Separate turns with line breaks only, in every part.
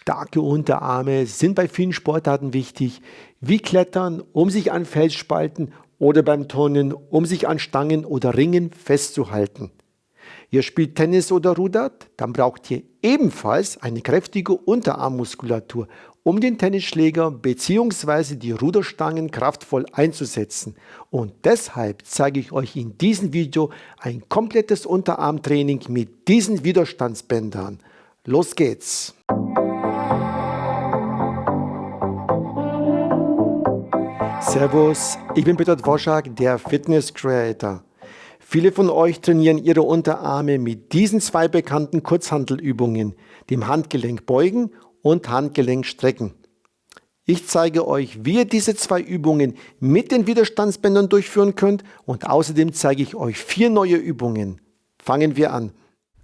Starke Unterarme sind bei vielen Sportarten wichtig, wie Klettern, um sich an Felsspalten oder beim Turnen, um sich an Stangen oder Ringen festzuhalten. Ihr spielt Tennis oder rudert, dann braucht ihr ebenfalls eine kräftige Unterarmmuskulatur, um den Tennisschläger bzw. die Ruderstangen kraftvoll einzusetzen. Und deshalb zeige ich euch in diesem Video ein komplettes Unterarmtraining mit diesen Widerstandsbändern. Los geht's! Servus, ich bin Peter Dvorak, der Fitness Creator. Viele von euch trainieren ihre Unterarme mit diesen zwei bekannten Kurzhantelübungen, dem Handgelenk beugen und Handgelenk strecken. Ich zeige euch, wie ihr diese zwei Übungen mit den Widerstandsbändern durchführen könnt und außerdem zeige ich euch 4 neue Übungen. Fangen wir an.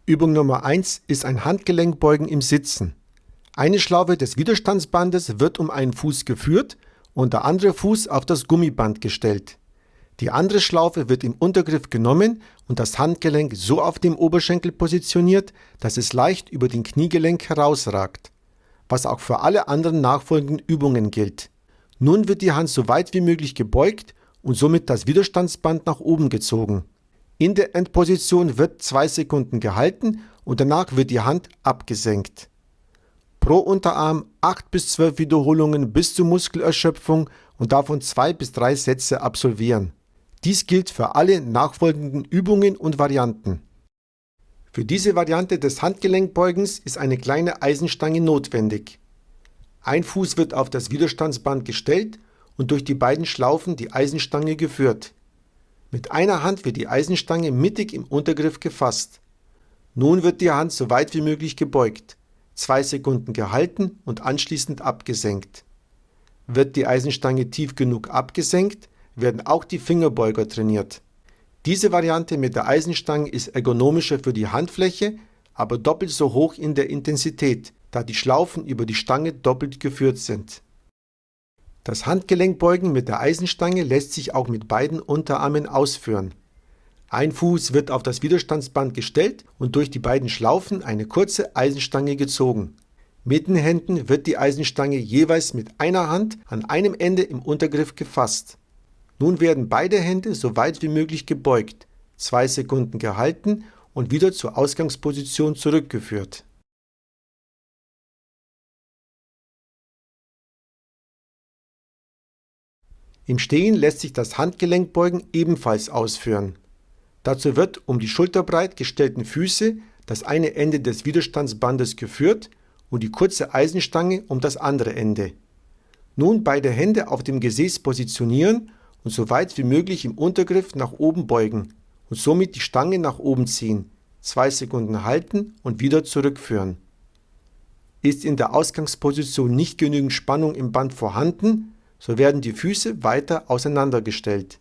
Übung Nummer 1 ist ein Handgelenkbeugen im Sitzen. Eine Schlaufe des Widerstandsbandes wird um einen Fuß geführt und der andere Fuß auf das Gummiband gestellt. Die andere Schlaufe wird im Untergriff genommen und das Handgelenk so auf dem Oberschenkel positioniert, dass es leicht über den Kniegelenk herausragt, was auch für alle anderen nachfolgenden Übungen gilt. Nun wird die Hand so weit wie möglich gebeugt und somit das Widerstandsband nach oben gezogen. In der Endposition wird 2 Sekunden gehalten und danach wird die Hand abgesenkt. Pro Unterarm 8 bis 12 Wiederholungen bis zur Muskelerschöpfung und davon 2 bis 3 Sätze absolvieren. Dies gilt für alle nachfolgenden Übungen und Varianten. Für diese Variante des Handgelenkbeugens ist eine kleine Eisenstange notwendig. Ein Fuß wird auf das Widerstandsband gestellt und durch die beiden Schlaufen die Eisenstange geführt. Mit einer Hand wird die Eisenstange mittig im Untergriff gefasst. Nun wird die Hand so weit wie möglich gebeugt, 2 Sekunden gehalten und anschließend abgesenkt. Wird die Eisenstange tief genug abgesenkt, werden auch die Fingerbeuger trainiert. Diese Variante mit der Eisenstange ist ergonomischer für die Handfläche, aber doppelt so hoch in der Intensität, da die Schlaufen über die Stange doppelt geführt sind. Das Handgelenkbeugen mit der Eisenstange lässt sich auch mit beiden Unterarmen ausführen. Ein Fuß wird auf das Widerstandsband gestellt und durch die beiden Schlaufen eine kurze Eisenstange gezogen. Mit den Händen wird die Eisenstange jeweils mit einer Hand an einem Ende im Untergriff gefasst. Nun werden beide Hände so weit wie möglich gebeugt, 2 Sekunden gehalten und wieder zur Ausgangsposition zurückgeführt. Im Stehen lässt sich das Handgelenkbeugen ebenfalls ausführen. Dazu wird um die schulterbreit gestellten Füße das eine Ende des Widerstandsbandes geführt und die kurze Eisenstange um das andere Ende. Nun beide Hände auf dem Gesäß positionieren und so weit wie möglich im Untergriff nach oben beugen und somit die Stange nach oben ziehen, 2 Sekunden halten und wieder zurückführen. Ist in der Ausgangsposition nicht genügend Spannung im Band vorhanden, so werden die Füße weiter auseinandergestellt.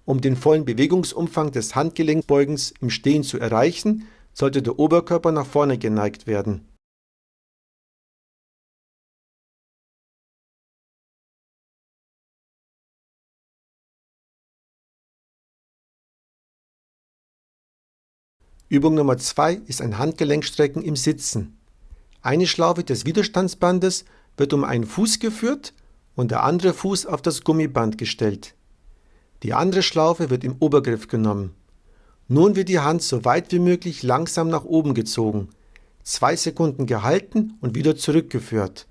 Um den vollen Bewegungsumfang des Handgelenkbeugens im Stehen zu erreichen, sollte der Oberkörper nach vorne geneigt werden. Übung Nummer 2 ist ein Handgelenkstrecken im Sitzen. Eine Schlaufe des Widerstandsbandes wird um einen Fuß geführt und der andere Fuß auf das Gummiband gestellt. Die andere Schlaufe wird im Obergriff genommen. Nun wird die Hand so weit wie möglich langsam nach oben gezogen, 2 Sekunden gehalten und wieder zurückgeführt.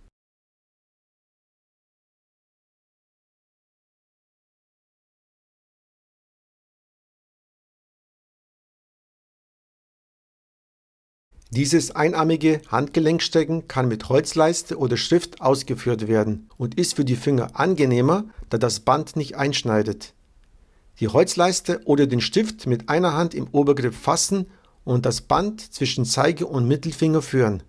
Dieses einarmige Handgelenkstrecken kann mit Holzleiste oder Schrift ausgeführt werden und ist für die Finger angenehmer, da das Band nicht einschneidet. Die Holzleiste oder den Stift mit einer Hand im Obergriff fassen und das Band zwischen Zeige- und Mittelfinger führen.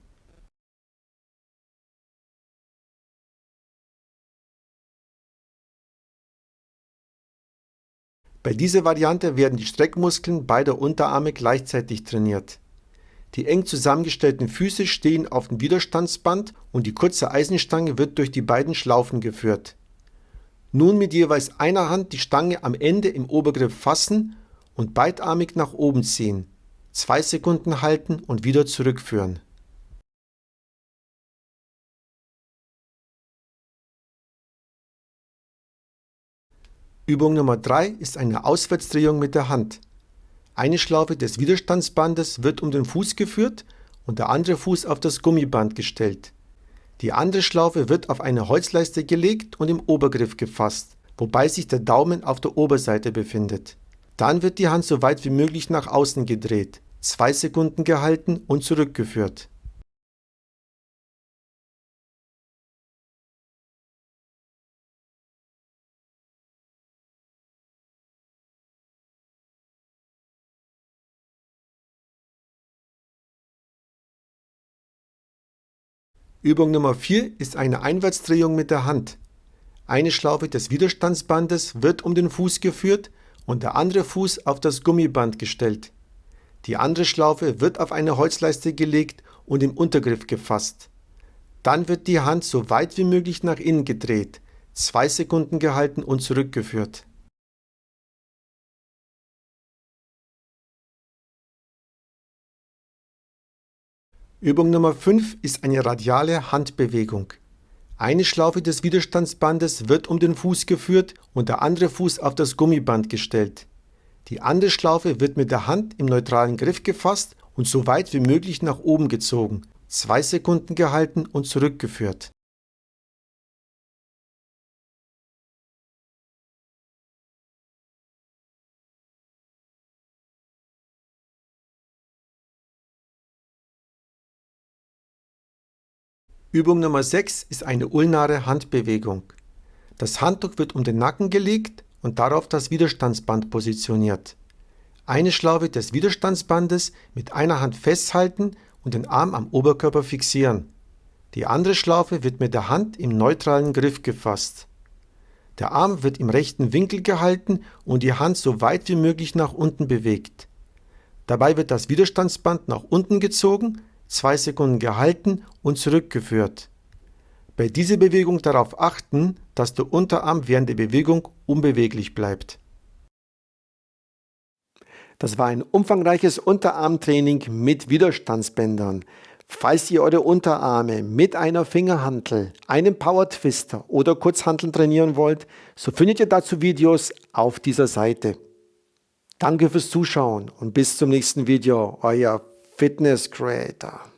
Bei dieser Variante werden die Streckmuskeln beider Unterarme gleichzeitig trainiert. Die eng zusammengestellten Füße stehen auf dem Widerstandsband und die kurze Eisenstange wird durch die beiden Schlaufen geführt. Nun mit jeweils einer Hand die Stange am Ende im Obergriff fassen und beidarmig nach oben ziehen, 2 Sekunden halten und wieder zurückführen. Übung Nummer 3 ist eine Auswärtsdrehung mit der Hand. Eine Schlaufe des Widerstandsbandes wird um den Fuß geführt und der andere Fuß auf das Gummiband gestellt. Die andere Schlaufe wird auf eine Holzleiste gelegt und im Obergriff gefasst, wobei sich der Daumen auf der Oberseite befindet. Dann wird die Hand so weit wie möglich nach außen gedreht, 2 Sekunden gehalten und zurückgeführt. Übung Nummer 4 ist eine Einwärtsdrehung mit der Hand. Eine Schlaufe des Widerstandsbandes wird um den Fuß geführt und der andere Fuß auf das Gummiband gestellt. Die andere Schlaufe wird auf eine Holzleiste gelegt und im Untergriff gefasst. Dann wird die Hand so weit wie möglich nach innen gedreht, 2 Sekunden gehalten und zurückgeführt. Übung Nummer 5 ist eine radiale Handbewegung. Eine Schlaufe des Widerstandsbandes wird um den Fuß geführt und der andere Fuß auf das Gummiband gestellt. Die andere Schlaufe wird mit der Hand im neutralen Griff gefasst und so weit wie möglich nach oben gezogen, 2 Sekunden gehalten und zurückgeführt. Übung Nummer 6 ist eine ulnare Handbewegung. Das Handtuch wird um den Nacken gelegt und darauf das Widerstandsband positioniert. Eine Schlaufe des Widerstandsbandes mit einer Hand festhalten und den Arm am Oberkörper fixieren. Die andere Schlaufe wird mit der Hand im neutralen Griff gefasst. Der Arm wird im rechten Winkel gehalten und die Hand so weit wie möglich nach unten bewegt. Dabei wird das Widerstandsband nach unten gezogen, 2 Sekunden gehalten und zurückgeführt. Bei dieser Bewegung darauf achten, dass der Unterarm während der Bewegung unbeweglich bleibt. Das war ein umfangreiches Unterarmtraining mit Widerstandsbändern. Falls ihr eure Unterarme mit einer Fingerhantel, einem Power Twister oder Kurzhanteln trainieren wollt, so findet ihr dazu Videos auf dieser Seite. Danke fürs Zuschauen und bis zum nächsten Video, euer Fitness Creator.